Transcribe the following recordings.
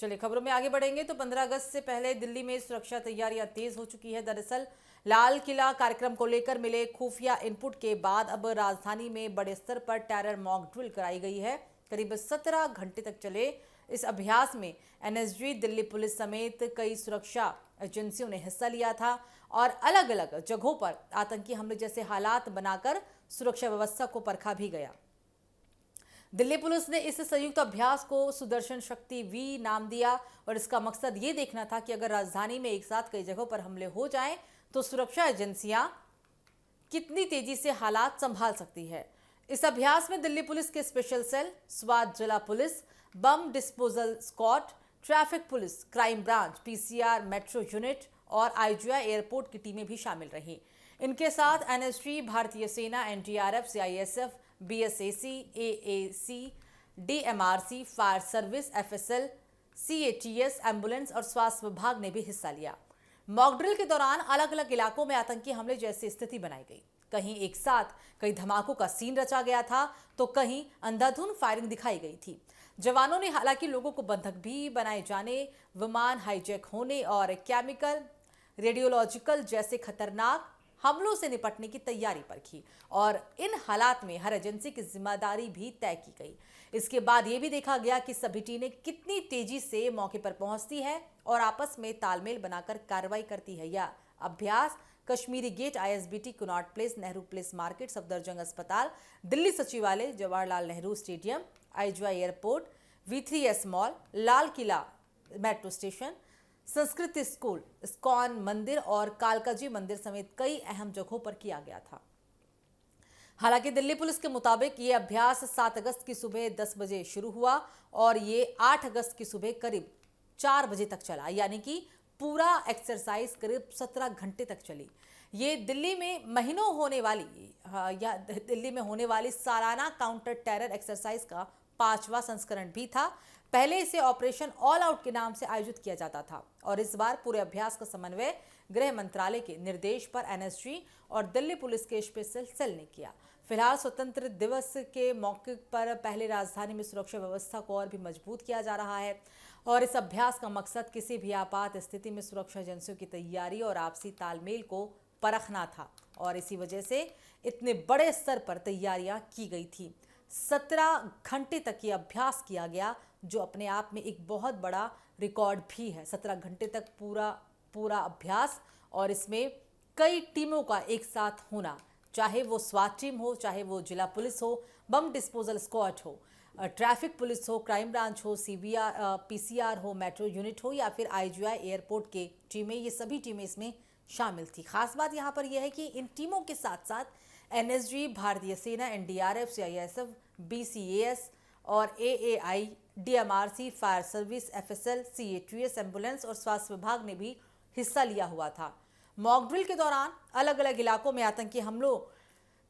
चलिए खबरों में आगे बढ़ेंगे तो 15 अगस्त से पहले दिल्ली में सुरक्षा तैयारियां तेज हो चुकी है। दरअसल लाल किला कार्यक्रम को लेकर मिले खुफिया इनपुट के बाद अब राजधानी में बड़े स्तर पर टेरर मॉक ड्रिल कराई गई है। करीब 17 घंटे तक चले इस अभ्यास में एनएसजी, दिल्ली पुलिस समेत कई सुरक्षा एजेंसियों ने हिस्सा लिया था और अलग अलग जगहों पर आतंकी हमले जैसे हालात बनाकर सुरक्षा व्यवस्था को परखा भी गया। दिल्ली पुलिस ने इस संयुक्त अभ्यास को सुदर्शन शक्ति वी नाम दिया और इसका मकसद ये देखना था कि अगर राजधानी में एक साथ कई जगहों पर हमले हो जाएं तो सुरक्षा एजेंसियां कितनी तेजी से हालात संभाल सकती है। इस अभ्यास में दिल्ली पुलिस के स्पेशल सेल, स्वात जिला police, bomb disposal squad, traffic police, crime branch, PCR, metro unit और आईजीआई एयरपोर्ट की टीमें भी शामिल रहीं। इनके साथ एनएसजी, भारतीय सेना, NDRF, CISF, BSSC, AAC, DMRC, fire service, FSL, CATS, ambulance और स्वास्थ्य विभाग ने भी हिस्सा लिया। मॉक ड्रिल के दौरान अलग अलग इलाकों में आतंकी हमले जैसी स्थिति बनाई गई। कहीं एक साथ कई धमाकों का सीन रचा गया था तो कहीं अंधाधुंध फायरिंग दिखाई गई थी। जवानों ने हालांकि लोगों को बंधक भी बनाए जाने, विमान हाईजैक होने और केमिकल, रेडियोलॉजिकल जैसे खतरनाक हमलों से निपटने की तैयारी पर की और इन हालात में हर एजेंसी की जिम्मेदारी भी तय की गई। इसके बाद यह भी देखा गया कि सभी टीमें कितनी तेजी से मौके पर पहुंचती है और आपस में तालमेल बनाकर कार्रवाई करती है। यह अभ्यास Kashmiri gate, ISBT, Connaught Place, Nehru place market, Safdarjung अस्पताल, दिल्ली सचिवालय, Jawaharlal Nehru stadium, IGI airport, V3S mall, Lal Qila metro station, Sanskrit school, ISKCON मंदिर और कालकाजी मंदिर समेत कई अहम जगहों पर किया गया था। हालांकि दिल्ली पुलिस के मुताबिक ये अभ्यास 7 अगस्त की सुबह 10 बजे शुरू हुआ और ये 8 अगस्त की सुबह करीब 4 बजे तक चला, यानी कि पूरा एक्सरसाइज करीब 17 घंटे तक चली। ये दिल्ली में महीनों होने वाली दिल्ली में होने वाली सालाना काउंटर टेरर एक्सरसाइज का 5वां संस्करण भी था। पहले इसे ऑपरेशन ऑल आउट के नाम से आयोजित किया जाता था और इस बार पूरे अभ्यास का समन्वय गृह मंत्रालय के निर्देश पर एनएसजी और दिल्ली पुलिस के स्पेशल सेल ने किया। फिलहाल स्वतंत्र दिवस के मौके पर पहले राजधानी में सुरक्षा व्यवस्था को और भी मजबूत किया जा रहा है और इस अभ्यास का मकसद किसी भी आपात स्थिति में सुरक्षा एजेंसियों की तैयारी और आपसी तालमेल को परखना था और इसी वजह से इतने बड़े स्तर पर तैयारियां की गई थी। 17 घंटे तक ये अभ्यास किया गया जो अपने आप में एक बहुत बड़ा रिकॉर्ड भी है। 17 घंटे तक पूरा अभ्यास और इसमें कई टीमों का एक साथ होना, चाहे वो स्वाट टीम हो, चाहे वो जिला पुलिस हो, बम डिस्पोजल स्क्वाड हो, ट्रैफिक पुलिस हो, क्राइम ब्रांच हो, पीसीआर हो, मेट्रो यूनिट हो या फिर आईजीआई एयरपोर्ट के टीमें, ये सभी टीमें इसमें शामिल थी। खास बात यहाँ पर यह है कि इन टीमों के साथ साथ एनएसजी, भारतीय सेना, एनडीआरएफ, सीआईएसएफ, बीसीएएस और AAI, DMRC, fire service, FSL, CATS, ambulance और स्वास्थ्य विभाग ने भी हिस्सा लिया हुआ था। मॉक ड्रिल के दौरान अलग अलग इलाकों में आतंकी हमलों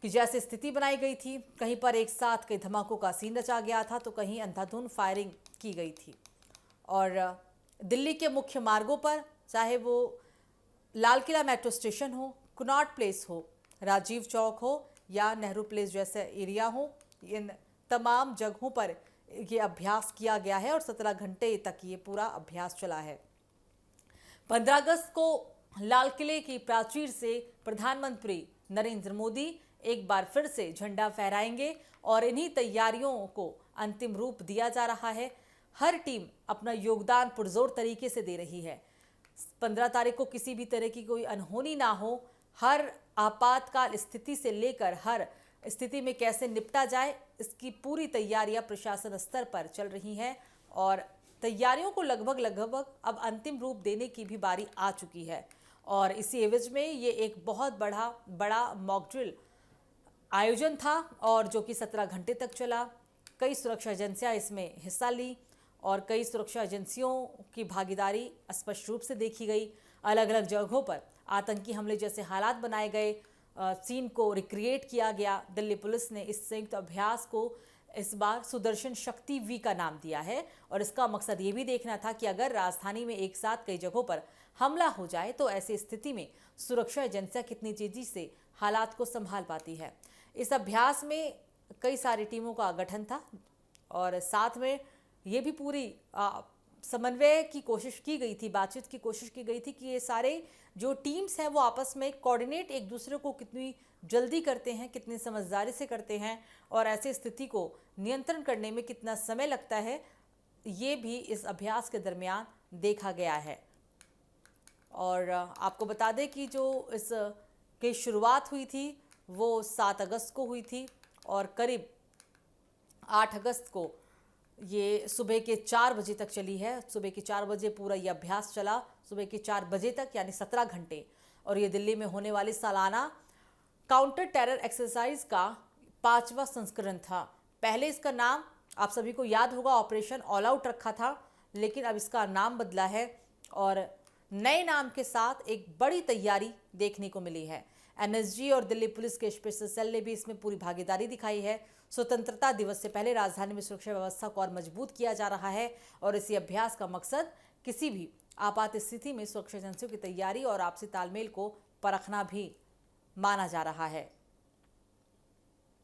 की जैसी स्थिति बनाई गई थी। कहीं पर एक साथ कई धमाकों का सीन रचा गया था तो कहीं अंधाधुंध फायरिंग की गई थी और दिल्ली के मुख्य मार्गों पर, चाहे वो लाल किला मेट्रो स्टेशन हो, कनॉट प्लेस हो, राजीव चौक हो या नेहरू प्लेस जैसे एरिया हो, इन तमाम जगहों पर ये अभ्यास किया गया है और 17 घंटे तक ये पूरा अभ्यास चला है। 15 अगस्त को लाल किले की प्राचीर से प्रधानमंत्री नरेंद्र मोदी एक बार फिर से झंडा फहराएंगे और इन्हीं तैयारियों को अंतिम रूप दिया जा रहा है। हर टीम अपना योगदान पुरजोर तरीके से दे रही है। 15 तारीख को किसी भी तरह की कोई अनहोनी ना हो, हर आपातकाल स्थिति से लेकर हर स्थिति में कैसे निपटा जाए, इसकी पूरी तैयारियां प्रशासन स्तर पर चल रही हैं और तैयारियों को लगभग अब अंतिम रूप देने की भी बारी आ चुकी है और इसी एवज में ये एक बहुत बड़ा मॉक ड्रिल आयोजन था और जो कि 17 घंटे तक चला। कई सुरक्षा एजेंसियां इसमें हिस्सा ली और कई सुरक्षा एजेंसियों की भागीदारी स्पष्ट रूप से देखी गई। अलग अलग जगहों पर आतंकी हमले जैसे हालात बनाए गए, सीन को रिक्रिएट किया गया। दिल्ली पुलिस ने इस संयुक्त अभ्यास को इस बार सुदर्शन शक्ति वी का नाम दिया है और इसका मकसद ये भी देखना था कि अगर राजधानी में एक साथ कई जगहों पर हमला हो जाए तो ऐसी स्थिति में सुरक्षा एजेंसियां कितनी तेजी से हालात को संभाल पाती है। इस अभ्यास में कई सारी टीमों का गठन था और साथ में ये भी पूरी समन्वय की कोशिश की गई थी, बातचीत की कोशिश की गई थी कि ये सारे जो टीम्स हैं वो आपस में कोऑर्डिनेट एक दूसरे को कितनी जल्दी करते हैं, कितनी समझदारी से करते हैं और ऐसी स्थिति को नियंत्रण करने में कितना समय लगता है, ये भी इस अभ्यास के दरमियान देखा गया है। और आपको बता दें कि जो इस की शुरुआत हुई थी वो 7 अगस्त को हुई थी और करीब 8 अगस्त को ये सुबह के 4 बजे तक चली है। सुबह के 4 बजे पूरा ये अभ्यास चला, सुबह के 4 बजे तक, यानी 17 घंटे। और ये दिल्ली में होने वाली सालाना काउंटर टेरर एक्सरसाइज का 5वां संस्करण था। पहले इसका नाम आप सभी को याद होगा ऑपरेशन ऑल आउट रखा था, लेकिन अब इसका नाम बदला है और नए नाम के साथ एक बड़ी तैयारी देखने को मिली है। एनएसजी और दिल्ली पुलिस के स्पेशल सेल ने भी इसमें पूरी भागीदारी दिखाई है। स्वतंत्रता दिवस से पहले राजधानी में सुरक्षा व्यवस्था को और मजबूत किया जा रहा है और इसी अभ्यास का मकसद किसी भी आपात स्थिति में सुरक्षा एजेंसियों की तैयारी और आपसी तालमेल को परखना भी माना जा रहा है।